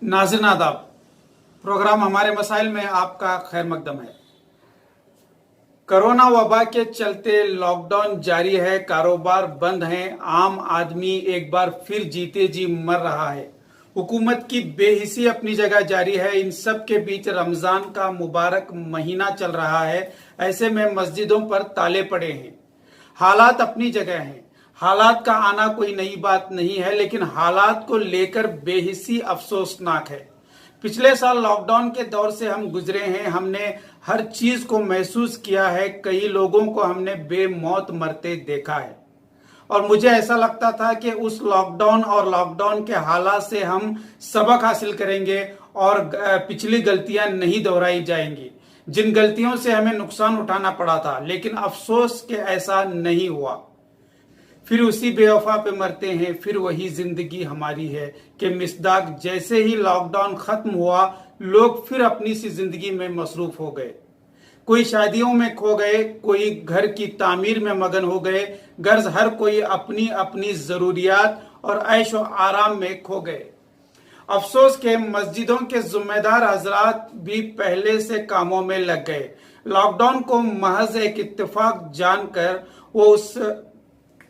नाज़रीन आदाब, प्रोग्राम हमारे मसाइल में आपका खैर मकदम है। कोरोना वबा के चलते लॉकडाउन जारी है, कारोबार बंद हैं, आम आदमी एक बार फिर जीते जी मर रहा है। हुकूमत की बेहिसी अपनी जगह जारी है। इन सब के बीच रमजान का मुबारक महीना चल रहा है। ऐसे में मस्जिदों पर ताले पड़े हैं। हालात अपनी जगह हैं। हालात का आना कोई नई बात नहीं है, लेकिन हालात को लेकर बेहिसी अफसोसनाक है। पिछले साल लॉकडाउन के दौर से हम गुजरे हैं। हमने हर चीज को महसूस किया है। कई लोगों को हमने बेमौत मरते देखा है और मुझे ऐसा लगता था कि उस लॉकडाउन और लॉकडाउन के हालात से हम सबक हासिल करेंगे और पिछली गलतियां नहीं दोहराई जाएंगी, जिन गलतियों से हमें नुकसान उठाना पड़ा था। लेकिन अफसोस कि ऐसा नहीं हुआ। फिर उसी बेवफा पे मरते हैं। फिर वही जिंदगी हमारी है कि मिसदाक जैसे ही लॉकडाउन खत्म हुआ, लोग फिर अपनी सी जिंदगी में मसरूफ हो गए। कोई शादियों में खो गए, कोई घर की तामीर में मगन हो गए। गर्ज हर कोई अपनी अपनी जरूरियात और ऐश और आराम में खो गए। अफसोस के मस्जिदों के जिम्मेदार हजरात भी पहले से कामों में लग गए। लॉकडाउन को महज एक इत्तेफाक जानकर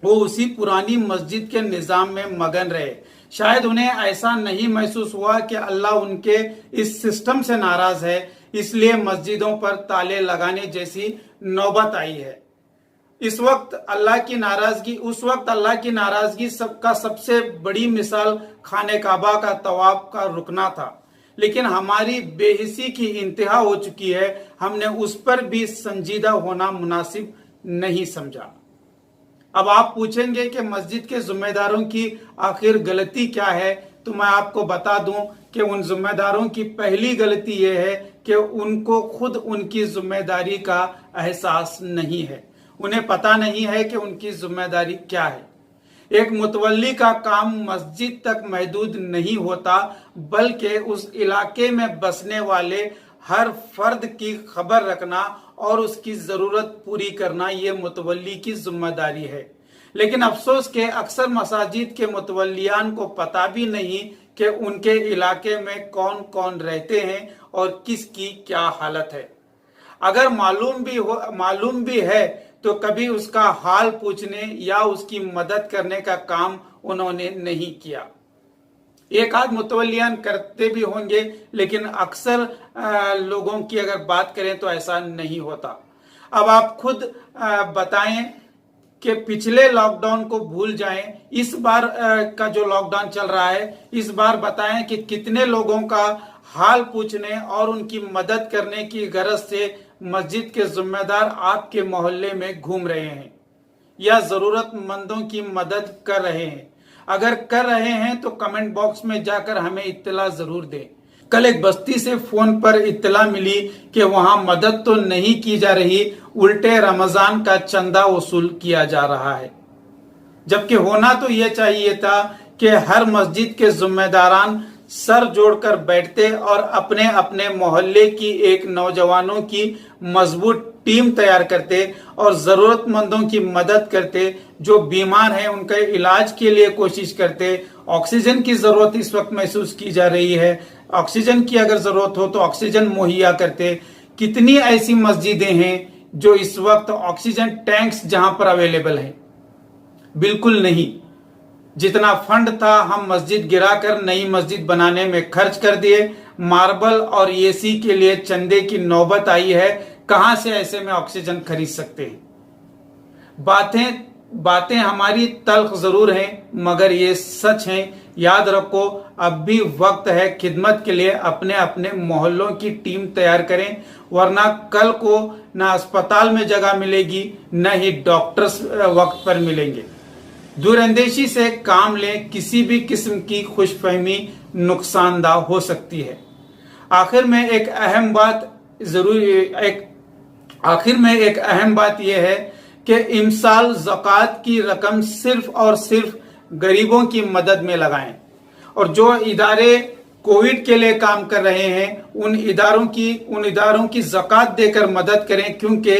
वो उसी पुरानी मस्जिद के निजाम में मगन रहे। शायद उन्हें ऐसा नहीं महसूस हुआ कि अल्लाह उनके इस सिस्टम से नाराज है, इसलिए मस्जिदों पर ताले लगाने जैसी नौबत आई है। उस वक्त अल्लाह की नाराजगी सबका सबसे बड़ी मिसाल खाने काबा का तवाफ का रुकना था। लेकिन हमारी बेहिसी की इंतहा हो चुकी है। हमने उस पर भी संजीदा होना मुनासिब नहीं समझा। अब आप पूछेंगे कि मस्जिद के जिम्मेदारों की आखिर गलती क्या है, तो मैं आपको बता दूं कि उन जिम्मेदारों की पहली गलती यह है कि उनको खुद उनकी जिम्मेदारी का एहसास नहीं है। उन्हें पता नहीं है कि उनकी जिम्मेदारी क्या है। एक मुतवल्ली का काम मस्जिद तक महदूद नहीं होता, बल्कि उस इलाके में बसने वाले हर फर्द की खबर रखना और उसकी जरूरत पूरी करना, ये मुतवल्ली की जिम्मेदारी है। लेकिन अफसोस के अक्सर मसाजिद के मुतवल्लियान को पता भी नहीं कि उनके इलाके में कौन कौन रहते हैं और किसकी क्या हालत है। अगर मालूम भी है तो कभी उसका हाल पूछने या उसकी मदद करने का काम उन्होंने नहीं किया। एक आध मुतवल्लियान करते भी होंगे, लेकिन अक्सर लोगों की अगर बात करें तो ऐसा नहीं होता। अब आप खुद बताएं कि पिछले लॉकडाउन को भूल जाएं, इस बार का जो लॉकडाउन चल रहा है, इस बार बताएं कि कितने लोगों का हाल पूछने और उनकी मदद करने की गरज से मस्जिद के जिम्मेदार आपके मोहल्ले में घूम रहे हैं या जरूरतमंदों की मदद कर रहे हैं। अगर कर रहे हैं तो कमेंट बॉक्स में जाकर हमें इत्तला जरूर दें। कल एक बस्ती से फोन पर इत्तला मिली कि वहां मदद तो नहीं की जा रही, उल्टे रमजान का चंदा वसूल किया जा रहा है। जबकि होना तो यह चाहिए था कि हर मस्जिद के जिम्मेदारान सर जोड़कर बैठते और अपने अपने मोहल्ले की एक नौजवानों की मजबूत टीम तैयार करते और जरूरतमंदों की मदद करते। जो बीमार हैं उनके इलाज के लिए कोशिश करते। ऑक्सीजन की जरूरत इस वक्त महसूस की जा रही है, ऑक्सीजन की अगर जरूरत हो तो ऑक्सीजन मुहैया करते। कितनी ऐसी मस्जिदें हैं जो इस वक्त ऑक्सीजन टैंक्स जहां पर अवेलेबल है? बिल्कुल नहीं। जितना फंड था हम मस्जिद गिराकर नई मस्जिद बनाने में खर्च कर दिए। मार्बल और एसी के लिए चंदे की नौबत आई है। कहां से ऐसे में ऑक्सीजन खरीद सकते हैं? बातें हमारी तल्ख जरूर हैं, मगर ये सच हैं। याद रखो, अब भी वक्त है खिदमत के लिए अपने अपने मोहल्लों की टीम तैयार करें, वरना कल को न अस्पताल में जगह मिलेगी, न ही डॉक्टर्स वक्त पर मिलेंगे। दूरअंदेशी से काम लें। किसी भी किस्म की खुशफहमी नुकसानदा हो सकती है। आखिर में एक अहम बात यह है कि इमसाल ज़कात की रकम सिर्फ और सिर्फ गरीबों की मदद में लगाएं और जो इदारे कोविड के लिए काम कर रहे हैं उन इदारों की ज़कात देकर मदद करें, क्योंकि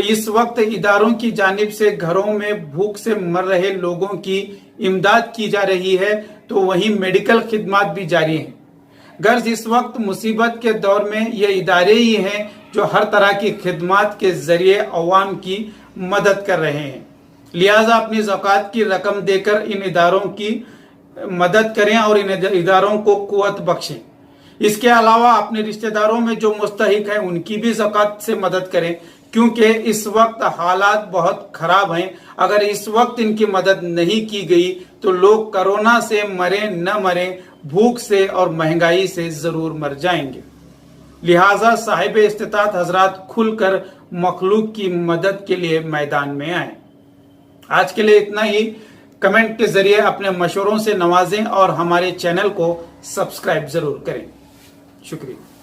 इस वक्त इदारों की जानिब से घरों में भूख से मर रहे लोगों की इमदाद की जा रही है, तो वहीं मेडिकल खिदमत भी जारी है। गर्ज इस वक्त मुसीबत के दौर में ये इदारे ही हैं जो हर तरह की खिदमत के जरिए अवाम की मदद कर रहे हैं। लिहाजा अपनी ज़कात की रकम देकर इन इदारों की मदद करें और इन इदारों को कुव्वत बख्शें। इसके अलावा अपने रिश्तेदारों में जो मुस्तहिक हैं उनकी भी ज़कात से मदद करें, क्योंकि इस वक्त हालात बहुत खराब हैं। अगर इस वक्त इनकी मदद नहीं की गई तो लोग कोरोना से मरे न मरे, भूख से और महंगाई से जरूर मर जाएंगे। लिहाजा साहिब इस्तिताअत हजरात खुलकर मखलूक की मदद के लिए मैदान में आए। आज के लिए इतना ही। कमेंट के जरिए अपने मशवरों से नवाजें और हमारे चैनल को सब्सक्राइब जरूर करें। शुक्रिया।